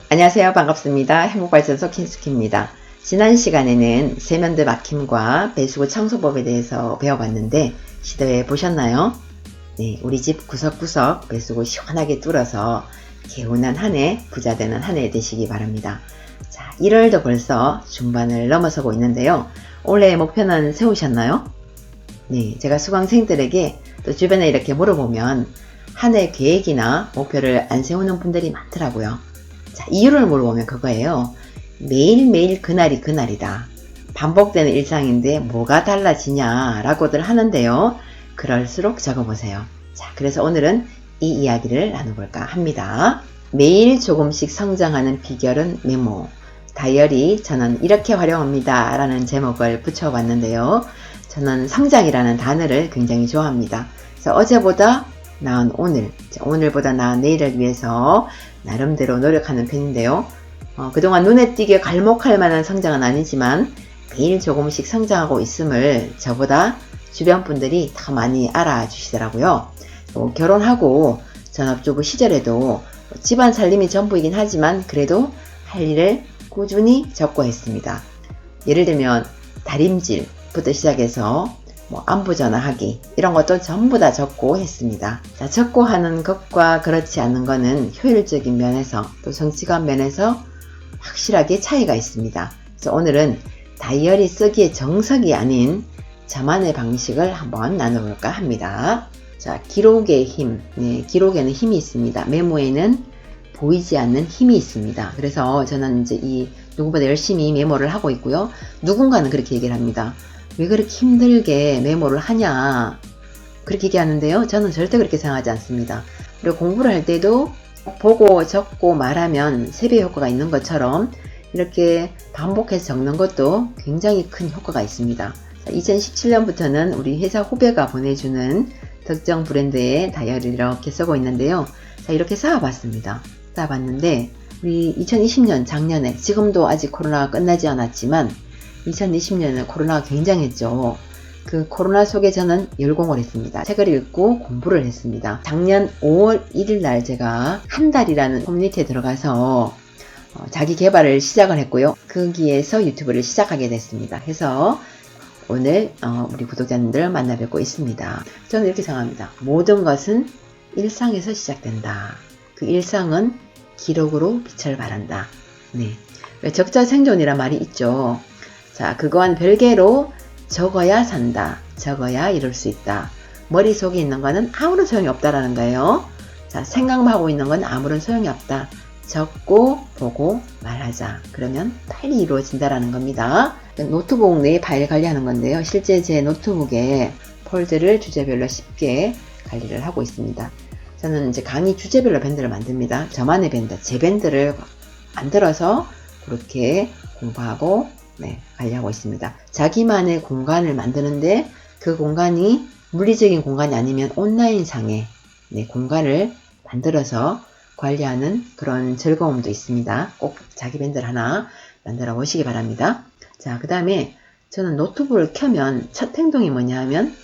안녕하세요. 반갑습니다. 행복발전소 킨스키입니다. 지난 시간에는 세면대 막힘과 배수구 청소법에 대해서 배워봤는데 시도해 보셨나요? 네, 우리 집 구석구석 배수구 시원하게 뚫어서 개운한 한 해, 부자되는 한 해 되시기 바랍니다. 자, 1월도 벌써 중반을 넘어서고 있는데요. 올해의 목표는 세우셨나요? 네, 제가 수강생들에게 또 주변에 이렇게 물어보면 한 해 계획이나 목표를 안 세우는 분들이 많더라고요. 자, 이유를 물어보면 그거예요. 매일매일 그날이 그날이다. 반복되는 일상인데 뭐가 달라지냐 라고들 하는데요. 그럴수록 적어보세요. 자, 그래서 오늘은 이 이야기를 나눠볼까 합니다. 매일 조금씩 성장하는 비결은 메모. 다이어리 저는 이렇게 활용합니다 라는 제목을 붙여봤는데요. 저는 성장이라는 단어를 굉장히 좋아합니다. 그래서 어제보다 나은 오늘, 오늘보다 나은 내일을 위해서 나름대로 노력하는 편인데요. 그동안 눈에 띄게 갈목할 만한 성장은 아니지만 매일 조금씩 성장하고 있음을 저보다 주변 분들이 더 많이 알아주시더라고요. 결혼하고 전업주부 시절에도 집안 살림이 전부이긴 하지만 그래도 할 일을 꾸준히 적고 했습니다. 예를 들면 다림질부터 시작해서 안부 전화하기 이런 것도 전부 다 적고 했습니다. 자, 적고 하는 것과 그렇지 않는 것은 효율적인 면에서 또 성취감 면에서 확실하게 차이가 있습니다. 그래서 오늘은 다이어리 쓰기의 정석이 아닌 저만의 방식을 한번 나눠볼까 합니다. 자, 기록의 힘. 네, 기록에는 힘이 있습니다. 메모에는 보이지 않는 힘이 있습니다. 그래서 저는 이제 누구보다 열심히 메모를 하고 있고요. 누군가는 그렇게 얘기를 합니다. 왜 그렇게 힘들게 메모를 하냐 그렇게 얘기하는데요. 저는 절대 그렇게 생각하지 않습니다. 그리고 공부를 할 때도 보고 적고 말하면 3배 효과가 있는 것처럼 이렇게 반복해서 적는 것도 굉장히 큰 효과가 있습니다. 2017년부터는 우리 회사 후배가 보내주는 특정 브랜드의 다이어리를 이렇게 쓰고 있는데요. 자, 이렇게 쌓아봤습니다. 쌓아봤는데 우리 2020년 작년에 지금도 아직 코로나가 끝나지 않았지만 2020년에 코로나가 굉장했죠. 그 코로나 속에 저는 열공을 했습니다. 책을 읽고 공부를 했습니다. 작년 5월 1일 날 제가 한 달이라는 커뮤니티에 들어가서 자기 개발을 시작을 했고요. 거기에서 유튜브를 시작하게 됐습니다. 해서 오늘 우리 구독자님들 만나 뵙고 있습니다. 저는 이렇게 생각합니다. 모든 것은 일상에서 시작된다. 그 일상은 기록으로 빛을 발한다. 네. 적자생존이란 말이 있죠. 자, 그거와는 별개로 적어야 산다. 적어야 이룰 수 있다. 머릿속에 있는 거는 아무런 소용이 없다라는 거예요. 자, 생각만 하고 있는 건 아무런 소용이 없다. 적고 보고 말하자. 그러면 빨리 이루어진다라는 겁니다. 노트북 내 파일 관리하는 건데요. 실제 제 노트북에 폴드를 주제별로 쉽게 관리를 하고 있습니다. 저는 이제 강의 주제별로 밴드를 만듭니다. 저만의 밴드, 제 밴드를 만들어서 그렇게 공부하고 관리하고 있습니다. 자기만의 공간을 만드는데 그 공간이 물리적인 공간이 아니면 온라인상의 공간을 만들어서 관리하는 그런 즐거움도 있습니다. 꼭 자기 밴드를 하나 만들어 보시기 바랍니다. 자, 그 다음에 저는 노트북을 켜면 첫 행동이 뭐냐 하면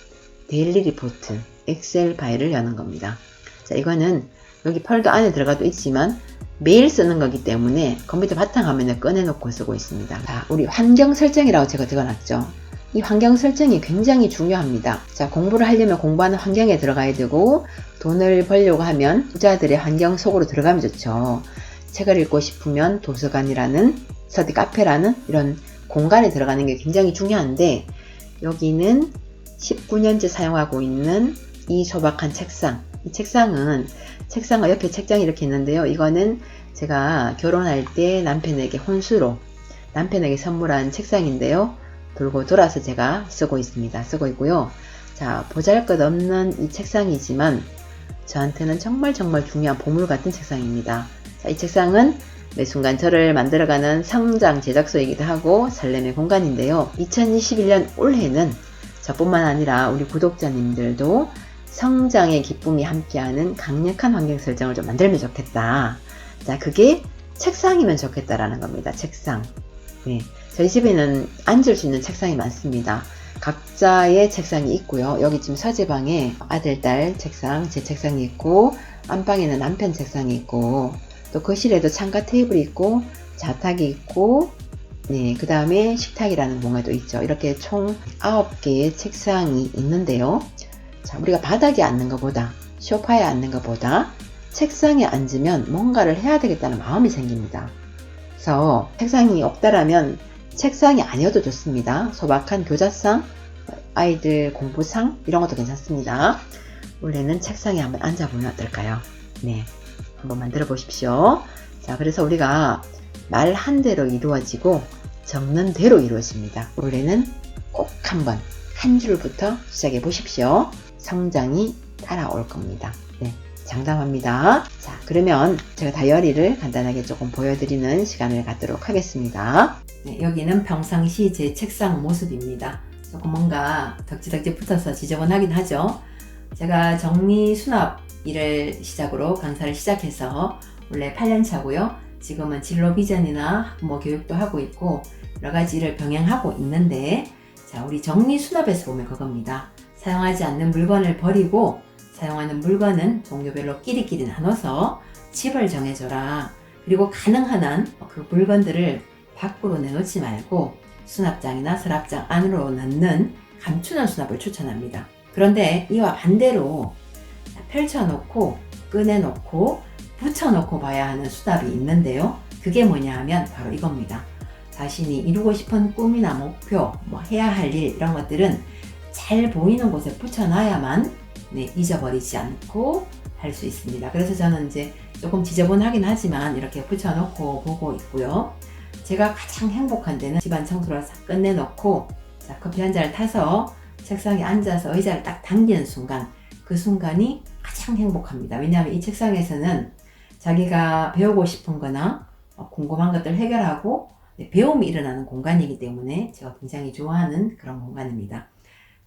데일리 리포트, 엑셀 파일을 여는 겁니다. 자, 이거는 여기 폴더 안에 들어가도 있지만 매일 쓰는 거기 때문에 컴퓨터 바탕화면을 꺼내놓고 쓰고 있습니다. 자, 우리 환경 설정이라고 제가 적어놨죠. 이 환경 설정이 굉장히 중요합니다. 자, 공부를 하려면 공부하는 환경에 들어가야 되고 돈을 벌려고 하면 부자들의 환경 속으로 들어가면 좋죠. 책을 읽고 싶으면 도서관이라는 스터디 카페라는 이런 공간에 들어가는 게 굉장히 중요한데 여기는 19년째 사용하고 있는 이 소박한 책상. 이 책상과 옆에 책장이 이렇게 있는데요. 이거는 제가 결혼할 때 남편에게 혼수로 남편에게 선물한 책상인데요. 돌고 돌아서 제가 쓰고 있습니다. 쓰고 있고요. 자, 보잘것없는 이 책상이지만 저한테는 정말 중요한 보물 같은 책상입니다. 자, 이 책상은 매 순간 저를 만들어가는 성장 제작소이기도 하고 설렘의 공간인데요. 2021년 올해는 저뿐만 아니라 우리 구독자님들도 성장의 기쁨이 함께하는 강력한 환경 설정을 좀 만들면 좋겠다. 자, 그게 책상이면 좋겠다라는 겁니다. 책상. 네. 저희 집에는 앉을 수 있는 책상이 많습니다. 각자의 책상이 있고요. 여기 지금 서재방에 아들, 딸 책상, 제 책상이 있고, 안방에는 남편 책상이 있고, 또 거실에도 창가 테이블이 있고, 자탁이 있고, 네, 그 다음에 식탁이라는 공간도 있죠. 이렇게 총 9개의 책상이 있는데요. 자, 우리가 바닥에 앉는 것보다, 소파에 앉는 것보다 책상에 앉으면 뭔가를 해야 되겠다는 마음이 생깁니다. 그래서 책상이 없다라면 책상이 아니어도 좋습니다. 소박한 교자상, 아이들 공부상 이런 것도 괜찮습니다. 원래는 책상에 한번 앉아보면 어떨까요? 네, 한번 만들어 보십시오. 자, 그래서 우리가 말한 대로 이루어지고 적는 대로 이루어집니다. 원래는 꼭 한번 한 줄부터 시작해 보십시오. 성장이 따라올 겁니다. 네, 장담합니다. 자, 그러면 제가 다이어리를 간단하게 조금 보여드리는 시간을 갖도록 하겠습니다. 네, 여기는 평상시 제 책상 모습입니다. 조금 뭔가 덕지덕지 붙어서 지저분하긴 하죠. 제가 정리 수납 일을 시작으로 강사를 시작해서 원래 8년 차고요. 지금은 진로 비전이나 학부모 교육도 하고 있고 여러 가지 일을 병행하고 있는데, 자, 우리 정리 수납에서 보면 그겁니다. 사용하지 않는 물건을 버리고 사용하는 물건은 종류별로 끼리끼리 나눠서 집을 정해줘라. 그리고 가능한 한 그 물건들을 밖으로 내놓지 말고 수납장이나 서랍장 안으로 넣는 감추는 수납을 추천합니다. 그런데 이와 반대로 펼쳐놓고 꺼내놓고 붙여놓고 봐야 하는 수납이 있는데요. 그게 뭐냐 하면 바로 이겁니다. 자신이 이루고 싶은 꿈이나 목표, 해야 할 일 이런 것들은 잘 보이는 곳에 붙여놔야만 잊어버리지 않고 할 수 있습니다. 그래서 저는 이제 조금 지저분하긴 하지만 이렇게 붙여놓고 보고 있고요. 제가 가장 행복한 데는 집안 청소를 싹 끝내놓고 커피 한 잔을 타서 책상에 앉아서 의자를 딱 당기는 순간, 그 순간이 가장 행복합니다. 왜냐하면 이 책상에서는 자기가 배우고 싶은 거나 궁금한 것들 해결하고 배움이 일어나는 공간이기 때문에 제가 굉장히 좋아하는 그런 공간입니다.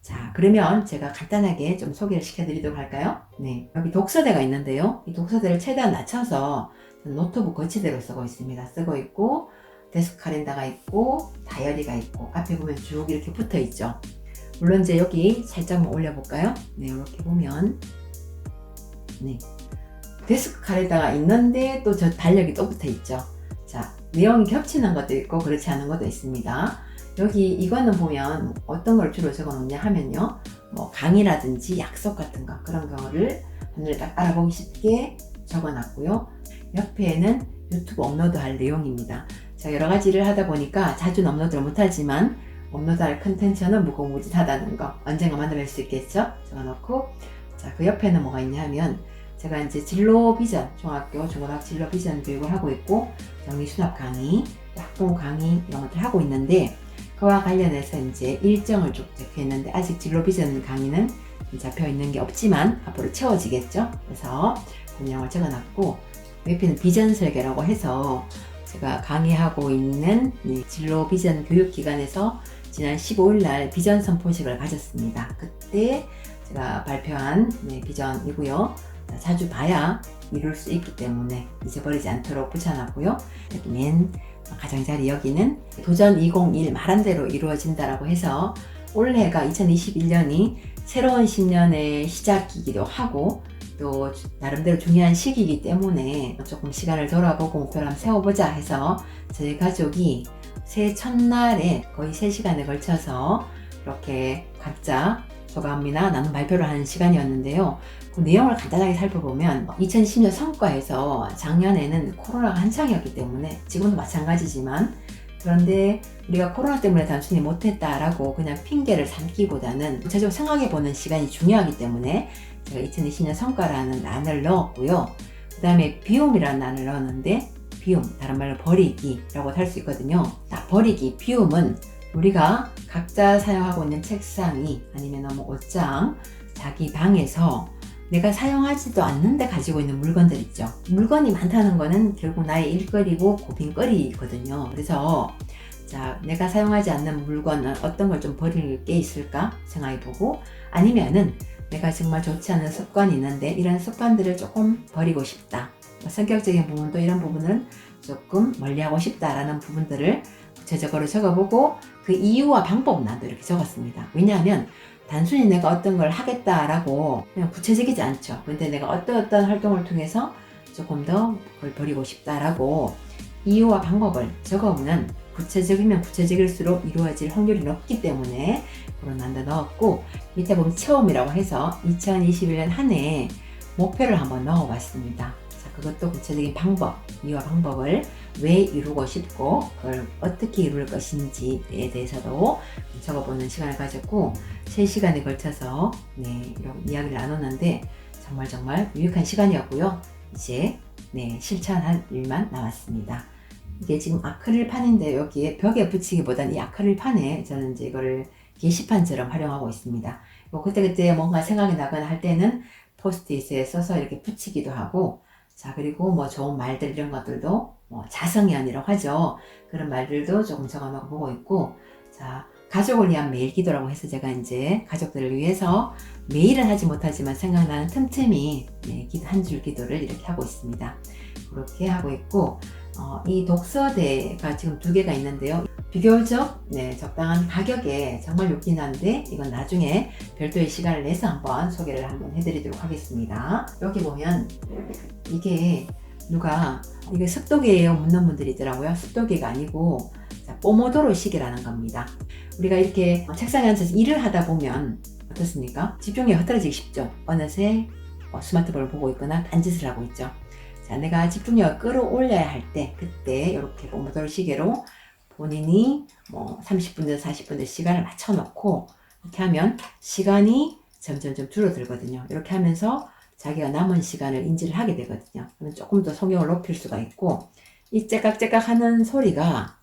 자, 그러면 제가 간단하게 좀 소개를 시켜드리도록 할까요? 네, 여기 독서대가 있는데요. 이 독서대를 최대한 낮춰서 노트북 거치대로 쓰고 있습니다. 쓰고 있고, 데스크 카렌다가 있고, 다이어리가 있고, 앞에 보면 쭉 이렇게 붙어 있죠. 물론 이제 여기 살짝만 올려볼까요? 네, 이렇게 보면, 네, 데스크 카렌다가 있는데 또 저 달력이 또 붙어 있죠. 자, 내용이 겹치는 것도 있고 그렇지 않은 것도 있습니다. 여기 이거는 보면 어떤 걸 주로 적어 놓냐 하면요, 강의라든지 약속 같은 거, 그런 거를 하늘에 딱 알아보기 쉽게 적어 놨고요. 옆에는 유튜브 업로드 할 내용입니다. 자, 여러 가지를 하다 보니까 자주는 업로드를 못하지만 업로드할 컨텐츠는 무궁무진하다는 거 언젠가 만들어낼 수 있겠죠? 적어 놓고, 자, 그 옆에는 뭐가 있냐 하면 제가 이제 진로 비전, 중학교, 중고등학교 진로 비전 교육을 하고 있고, 정리 수납 강의, 학부모 강의 이런 것들 하고 있는데, 그와 관련해서 이제 일정을 쭉 체크했는데 아직 진로 비전 강의는 잡혀 있는 게 없지만 앞으로 채워지겠죠. 그래서 그 내용을 적어놨고, 옆에는 비전 설계라고 해서 제가 강의하고 있는 진로 비전 교육기관에서 지난 15일 날 비전 선포식을 가졌습니다. 그때 제가 발표한 비전이고요. 자주 봐야 이룰 수 있기 때문에 잊어버리지 않도록 붙여놨고요. 여기 맨 가장자리 여기는 도전 2021 말한 대로 이루어진다라고 해서 올해가 2021년이 새로운 10년의 시작이기도 하고 또 나름대로 중요한 시기이기 때문에 조금 시간을 돌아보고 목표를 한번 세워보자 해서 저희 가족이 새해 첫날에 거의 3시간에 걸쳐서 이렇게 각자 소감이나 나눔 발표를 하는 시간이었는데요. 그 내용을 간단하게 살펴보면 2020년 성과에서 작년에는 코로나가 한창이었기 때문에 지금도 마찬가지지만, 그런데 우리가 코로나 때문에 단순히 못했다라고 그냥 핑계를 삼기보다는 구체적으로 생각해보는 시간이 중요하기 때문에 제가 2020년 성과라는 란을 넣었고요. 그 다음에 비움이라는 란을 넣었는데, 비움, 다른 말로 버리기라고 할 수 있거든요. 버리기, 비움은 우리가 각자 사용하고 있는 책상이 아니면 옷장, 자기 방에서 내가 사용하지도 않는데 가지고 있는 물건들 있죠. 물건이 많다는 거는 결국 나의 일거리고 고민거리거든요. 그래서 자, 내가 사용하지 않는 물건은 어떤 걸 좀 버릴 게 있을까 생각해보고, 아니면은 내가 정말 좋지 않은 습관이 있는데 이런 습관들을 조금 버리고 싶다. 성격적인 부분도 이런 부분은 조금 멀리하고 싶다라는 부분들을 구체적으로 적어보고 그 이유와 방법은 나도 이렇게 적었습니다. 왜냐하면 단순히 내가 어떤 걸 하겠다라고 그냥 구체적이지 않죠. 근데 내가 어떤 활동을 통해서 조금 더 그걸 버리고 싶다라고 이유와 방법을 적어보면 구체적이면 구체적일수록 이루어질 확률이 높기 때문에 그런 난도 넣었고, 밑에 보면 처음이라고 해서 2021년 한 해 목표를 한번 넣어봤습니다. 자, 그것도 구체적인 방법, 이유와 방법을 왜 이루고 싶고 그걸 어떻게 이룰 것인지에 대해서도 적어보는 시간을 가졌고, 3시간에 걸쳐서 이런 이야기를 나눴는데 정말 유익한 시간이었고요. 이제 실천할 일만 남았습니다. 이게 지금 아크릴판인데 여기에 벽에 붙이기보다는 이 아크릴판에 저는 이제 이거를 게시판처럼 활용하고 있습니다. 그때그때 뭔가 생각이 나거나 할 때는 포스트잇에 써서 이렇게 붙이기도 하고, 자, 그리고 뭐 좋은 말들 이런 것들도 뭐 자성연이라고 하죠. 그런 말들도 조금 적어놓고 보고 있고, 자, 가족을 위한 매일 기도라고 해서 제가 이제 가족들을 위해서 매일은 하지 못하지만 생각나는 틈틈이 한 줄 기도를 이렇게 하고 있습니다. 그렇게 하고 있고, 이 독서대가 지금 2개가 있는데요. 비교적 적당한 가격에 정말 좋긴 한데 이건 나중에 별도의 시간을 내서 한번 소개를 한번 해드리도록 하겠습니다. 여기 보면 이게 누가 이게 습도계예요 묻는 분들이 있더라고요. 습도계가 아니고 포모도로 시계라는 겁니다. 우리가 이렇게 책상에 앉아서 일을 하다 보면 어떻습니까? 집중력이 흐트러지기 쉽죠. 어느새 스마트폰을 보고 있거나 딴짓을 하고 있죠. 자, 내가 집중력을 끌어올려야 할 때 그때 이렇게 포모도로 시계로 본인이 뭐 30분에서 40분의 시간을 맞춰놓고 이렇게 하면 시간이 점점 줄어들거든요. 이렇게 하면서 자기가 남은 시간을 인지를 하게 되거든요. 그러면 조금 더 성경을 높일 수가 있고, 이 째깍째깍 하는 소리가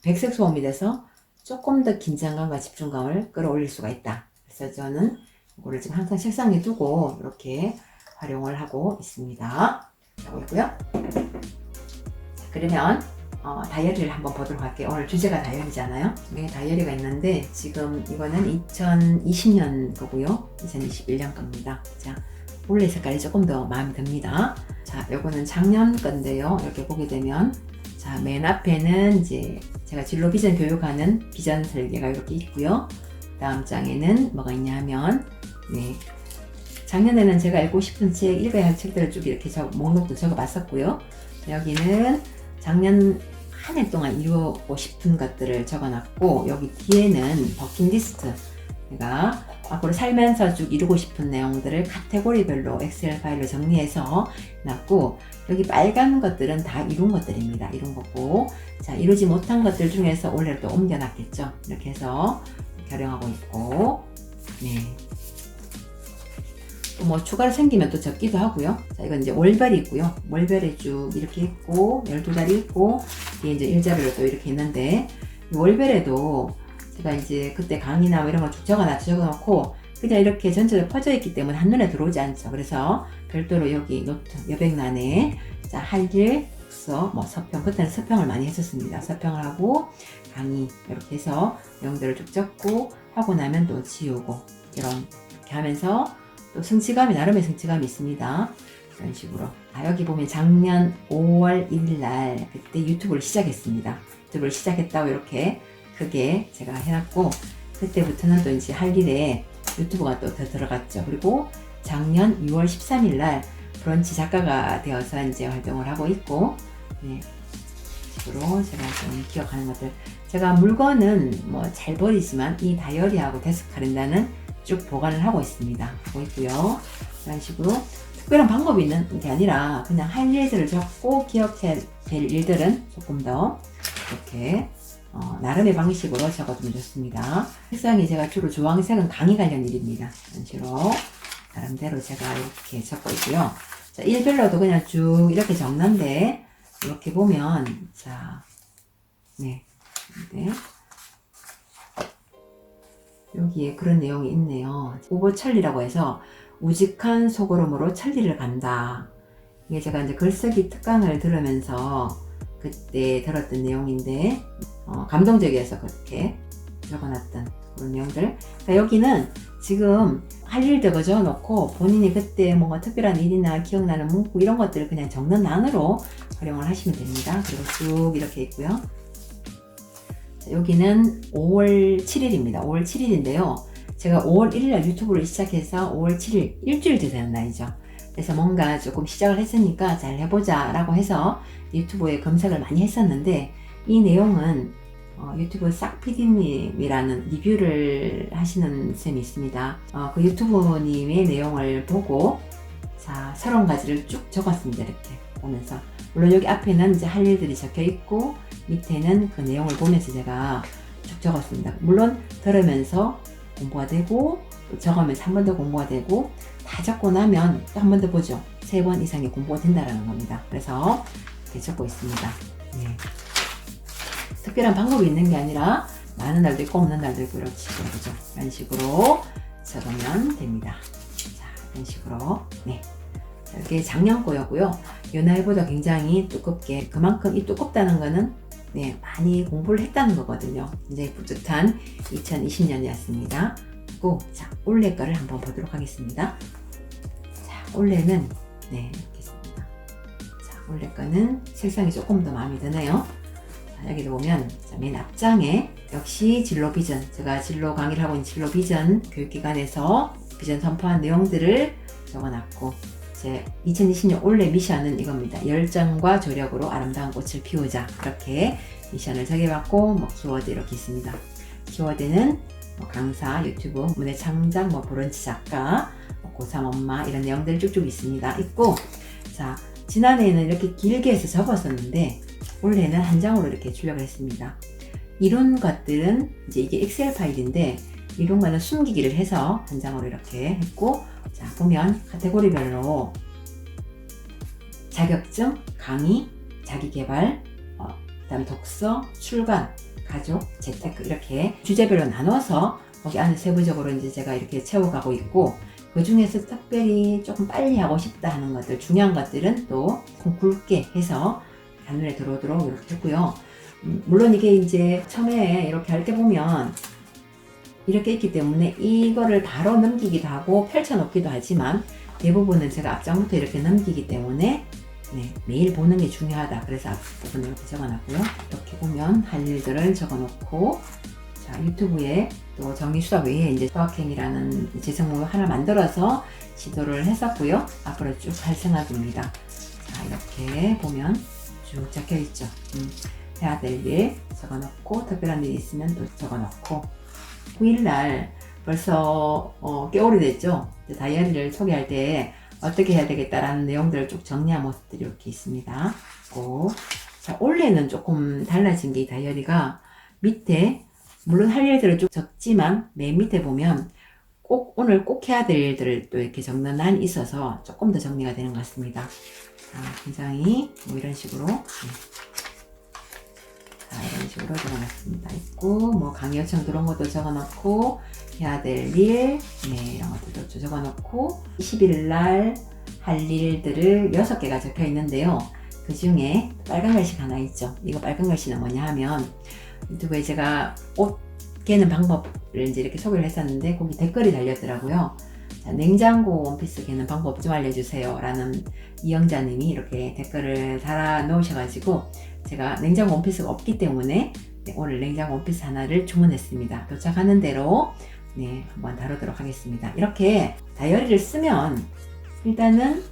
백색 소음이 돼서 조금 더 긴장감과 집중감을 끌어올릴 수가 있다. 그래서 저는 이거를 지금 항상 책상에 두고 이렇게 활용을 하고 있습니다. 하고 있고요. 자, 그러면 다이어리를 한번 보도록 할게요. 오늘 주제가 다이어리잖아요. 여기 다이어리가 있는데 지금 이거는 2020년 거고요. 2021년 겁니다. 자, 원래 색깔이 조금 더 마음에 듭니다. 자, 요거는 작년 건데요. 이렇게 보게 되면 자, 맨 앞에는 이제 제가 진로 비전 교육하는 비전 설계가 이렇게 있고요. 다음 장에는 뭐가 있냐 하면 작년에는 제가 읽고 싶은 책, 읽어야 할 책들을 쭉 이렇게 목록도 적어봤었고요. 여기는 작년 한 해 동안 이루고 싶은 것들을 적어놨고, 여기 뒤에는 버킷리스트, 제가 앞으로 살면서 쭉 이루고 싶은 내용들을 카테고리별로 엑셀 파일로 정리해서 놨고, 여기 빨간 것들은 다 이룬 것들입니다. 이룬 거고, 자, 이루지 못한 것들 중에서 올해로 또 옮겨놨겠죠. 이렇게 해서 활용하고 있고, 또 뭐 추가로 생기면 또 적기도 하고요. 자, 이건 이제 월별이 있고요. 월별에 쭉 이렇게 있고 12달이 있고 뒤에 이제 일자별로 또 이렇게 있는데, 이 월별에도 제가 이제 그때 강의나 뭐 이런 거 쭉 적어놓고 그냥 이렇게 전체적으로 퍼져 있기 때문에 한눈에 들어오지 않죠. 그래서 별도로 여기 노트 여백란에 자, 할 일, 독서, 뭐 서평, 그때는 서평을 많이 했었습니다. 서평을 하고 강의 이렇게 해서 내용들을 쭉 적고 하고 나면 또 지우고 이렇게 하면서 또 성취감이, 나름의 성취감이 있습니다. 이런 식으로. 여기 보면 작년 5월 1일 날 그때 유튜브를 시작했습니다. 유튜브를 시작했다고 이렇게 크게 제가 해놨고, 그때부터는 또 이제 할 일에 유튜브가 또 더 들어갔죠. 그리고 작년 6월 13일 날 브런치 작가가 되어서 이제 활동을 하고 있고, 식으로 제가 좀 기억하는 것들. 제가 물건은 뭐 잘 버리지만 이 다이어리하고 데스크 카렌다는 쭉 보관을 하고 있습니다. 하고 있고요. 이런 식으로 특별한 방법이 있는 게 아니라 그냥 할 일들을 적고 기억해야 될 일들은 조금 더 이렇게 나름의 방식으로 적어두면 좋습니다. 색상이 제가 주로 주황색은 강의 관련 일입니다. 이런 식으로 나름대로 제가 이렇게 적고 있고요. 자, 일별로도 그냥 쭉 이렇게 적는데 이렇게 보면 자, 여기에 그런 내용이 있네요. 오보천리라고 해서 우직한 속으로으로 천리를 간다. 이게 제가 이제 글쓰기 특강을 들으면서 그때 들었던 내용인데 감동적이어서 그렇게 적어놨던 그런 내용들. 그러니까 여기는 지금 할 일도 적어놓고 본인이 그때 뭔가 특별한 일이나 기억나는 문구 이런 것들을 그냥 적는 란으로 활용을 하시면 됩니다. 그리고 쭉 이렇게 있고요. 자, 여기는 5월 7일입니다. 5월 7일인데요. 제가 5월 1일날 유튜브를 시작해서 5월 7일, 일주일째 되는 날이죠. 그래서 뭔가 조금 시작을 했으니까 잘 해보자 라고 해서 유튜브에 검색을 많이 했었는데, 이 내용은 유튜브 싹PD님이라는 리뷰를 하시는 쌤이 있습니다. 그 유튜브님의 내용을 보고 자 30가지를 쭉 적었습니다. 이렇게 보면서, 물론 여기 앞에는 이제 할 일들이 적혀 있고 밑에는 그 내용을 보면서 제가 쭉 적었습니다. 물론 들으면서 공부가 되고 또 적으면서 한 번 더 공부가 되고, 다 적고 나면 또 한 번 더 보죠. 3번 이상의 공부가 된다라는 겁니다. 그래서 이렇게 적고 있습니다. 네. 특별한 방법이 있는 게 아니라 많은 날도 있고 없는 날도 있고 이렇게 그죠? 이런 식으로 적으면 됩니다. 자, 이런 식으로. 네. 이렇게 작년 거였고요. 연하이보다 굉장히 두껍게, 그만큼 이 두껍다는 거는 네, 많이 공부를 했다는 거거든요. 굉장히 뿌듯한 2020년이었습니다. 자, 올해 거를 한번 보도록 하겠습니다. 자, 올해는 네, 이렇게 있습니다. 자, 올해 거는 색상이 조금 더 마음에 드네요. 자, 여기도 보면 자, 맨 앞장에 역시 진로 비전, 제가 진로 강의를 하고 있는 진로 비전 교육기관에서 비전 선포한 내용들을 적어놨고, 제 2020년 올해 미션은 이겁니다. 열정과 조력으로 아름다운 꽃을 피우자. 이렇게 미션을 정해봤고, 키워드 이렇게 있습니다. 키워드는 강사, 유튜브, 문예 창작, 브런치 작가, 고3 엄마 이런 내용들 쭉쭉 있고, 자, 지난해에는 이렇게 길게 해서 적었었는데 올해는 한 장으로 이렇게 출력을 했습니다. 이런 것들은 이제 이게 엑셀 파일인데 이런 거는 숨기기를 해서 한 장으로 이렇게 했고, 자, 보면 카테고리별로 자격증, 강의, 자기개발, 그다음 독서, 출간, 가족, 재테크 이렇게 주제별로 나눠서 거기 안에 세부적으로 이제 제가 이렇게 채워가고 있고, 그 중에서 특별히 조금 빨리 하고 싶다 하는 것들, 중요한 것들은 또 굵게 해서 한눈에 들어오도록 이렇게 했고요. 물론 이게 이제 처음에 이렇게 할 때 보면 이렇게 있기 때문에 이거를 바로 넘기기도 하고 펼쳐놓기도 하지만 대부분은 제가 앞장부터 이렇게 넘기기 때문에 네, 매일 보는 게 중요하다. 그래서 앞부분 이렇게 적어놨고요. 이렇게 보면 할 일들을 적어놓고, 자, 유튜브에 또 정의수학 외에 이제 수학행이라는 재생목을 하나 만들어서 지도를 했었고요. 앞으로 쭉 할 생각입니다. 자, 이렇게 보면 쭉 적혀 있죠. 해야 될 일 적어놓고, 특별한 일이 있으면 또 적어놓고, 9일날 벌써 꽤 오래됐죠. 다이어리를 소개할 때 어떻게 해야 되겠다라는 내용들을 쭉 정리한 모습들이 이렇게 있습니다. 자, 올해는 조금 달라진 게 이 다이어리가 밑에 물론 할 일들을 쭉 적지만 맨 밑에 보면 오늘 꼭 해야 될 일들을 또 이렇게 적는 난이 있어서 조금 더 정리가 되는 것 같습니다. 굉장히 이런 식으로 이런 식으로 적어놨습니다. 있고, 강의 요청 들어온 것도 적어놓고, 해야 될 일, 네, 이런 것들도 적어놓고, 20일 날 할 일들을 6개가 적혀 있는데요. 그 중에 빨간 글씨가 하나 있죠. 이거 빨간 글씨는 뭐냐 하면, 유튜브에 제가 옷 개는 방법을 이제 이렇게 소개를 했었는데, 거기 댓글이 달렸더라고요. 자, 냉장고 원피스 개는 방법 좀 알려주세요. 라는 이영자님이 이렇게 댓글을 달아 놓으셔가지고, 제가 냉장고 원피스가 없기 때문에 네, 오늘 냉장고 원피스 하나를 주문했습니다. 도착하는 대로 네, 한번 다루도록 하겠습니다. 이렇게 다이어리를 쓰면 일단은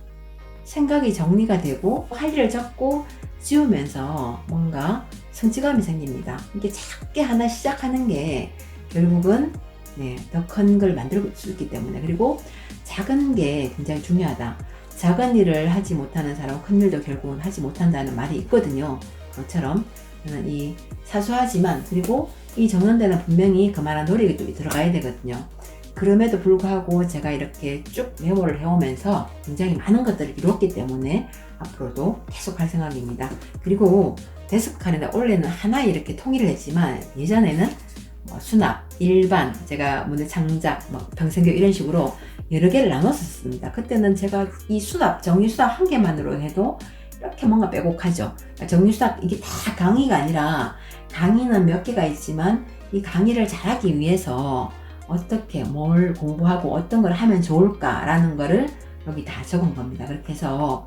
생각이 정리가 되고 할 일을 적고 지우면서 뭔가 성취감이 생깁니다. 이게 작게 하나 시작하는 게 결국은 네, 더 큰 걸 만들 수 있기 때문에, 그리고 작은 게 굉장히 중요하다. 작은 일을 하지 못하는 사람은 큰 일도 결국은 하지 못한다는 말이 있거든요. 그것처럼 저는 이 사소하지만, 그리고 이 적는 데는 분명히 그만한 노력이 또 들어가야 되거든요. 그럼에도 불구하고 제가 이렇게 쭉 메모를 해오면서 굉장히 많은 것들을 이뤘기 때문에 앞으로도 계속 할 생각입니다. 그리고 데스크 칼렌더 원래는 하나에 이렇게 통일을 했지만 예전에는 수납, 일반, 제가 문예 창작, 평생교육 이런 식으로 여러 개를 나눴었습니다. 그때는 제가 이 수납, 정리 수납 한 개만으로 해도 이렇게 뭔가 빼곡하죠. 정리 수납 이게 다 강의가 아니라, 강의는 몇 개가 있지만 이 강의를 잘하기 위해서 어떻게 뭘 공부하고 어떤 걸 하면 좋을까라는 거를 여기 다 적은 겁니다. 그렇게 해서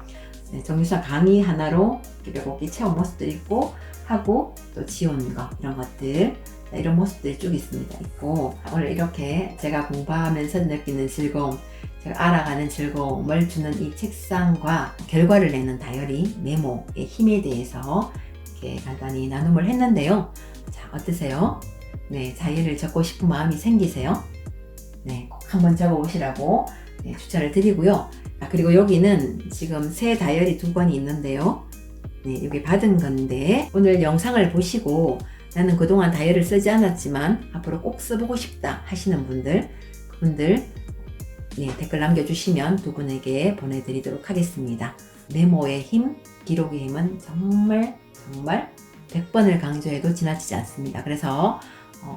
정리 수납 강의 하나로 이렇게 빼곡히 채운 모습들이 있고, 하고 또 지운 거 이런 것들 이런 모습들이 쭉 있고 오늘 이렇게 제가 공부하면서 느끼는 즐거움 제가 알아가는 즐거움을 주는 이 책상과 결과를 내는 다이어리 메모의 힘에 대해서 이렇게 간단히 나눔을 했는데요. 자, 어떠세요? 네, 다이어리를 적고 싶은 마음이 생기세요? 네, 꼭 한번 적어보시라고 네, 추천을 드리고요. 그리고 여기는 지금 새 다이어리 2권이 있는데요. 네, 여기 받은 건데 오늘 영상을 보시고 나는 그동안 다이어리를 쓰지 않았지만 앞으로 꼭 써보고 싶다 하시는 그분들 네, 댓글 남겨주시면 두 분에게 보내드리도록 하겠습니다. 메모의 힘, 기록의 힘은 정말 100번을 강조해도 지나치지 않습니다. 그래서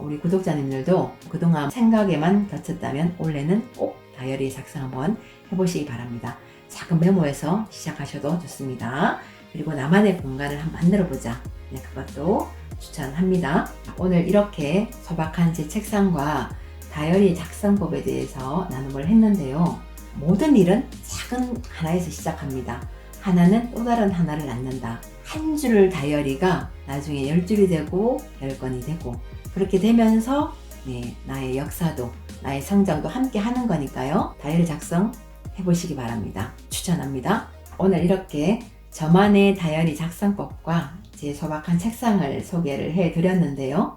우리 구독자님들도 그동안 생각에만 갇혔다면 올해는 꼭 다이어리 작성 한번 해보시기 바랍니다. 작은 메모에서 시작하셔도 좋습니다. 그리고 나만의 공간을 한번 만들어보자. 네, 그것도 추천합니다. 오늘 이렇게 소박한 제 책상과 다이어리 작성법에 대해서 나눔을 했는데요. 모든 일은 작은 하나에서 시작합니다. 하나는 또 다른 하나를 낳는다. 한 줄 다이어리가 나중에 10줄이 되고 10권이 되고 그렇게 되면서 네, 나의 역사도 나의 성장도 함께 하는 거니까요. 다이어리 작성 해보시기 바랍니다. 추천합니다. 오늘 이렇게 저만의 다이어리 작성법과 제 소박한 책상을 소개를 해드렸는데요.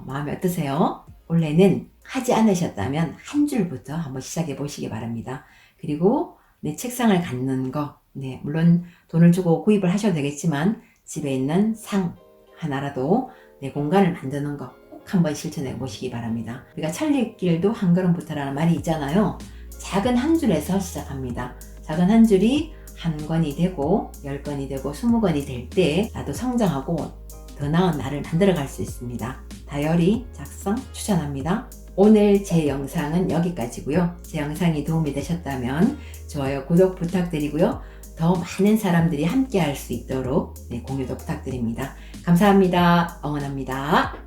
마음이 어떠세요? 원래는 하지 않으셨다면 한 줄부터 한번 시작해 보시기 바랍니다. 그리고 내 책상을 갖는 거, 네, 물론 돈을 주고 구입을 하셔도 되겠지만 집에 있는 상 하나라도 내 공간을 만드는 거 꼭 한번 실천해 보시기 바랍니다. 우리가 천리길도 한 걸음부터라는 말이 있잖아요. 작은 한 줄에서 시작합니다. 작은 한 줄이 한 권이 되고 10권이 되고 20권이 될 때 나도 성장하고 더 나은 나를 만들어 갈 수 있습니다. 다이어리 작성 추천합니다. 오늘 제 영상은 여기까지고요. 제 영상이 도움이 되셨다면 좋아요, 구독 부탁드리고요. 더 많은 사람들이 함께 할 수 있도록 네, 공유도 부탁드립니다. 감사합니다. 응원합니다.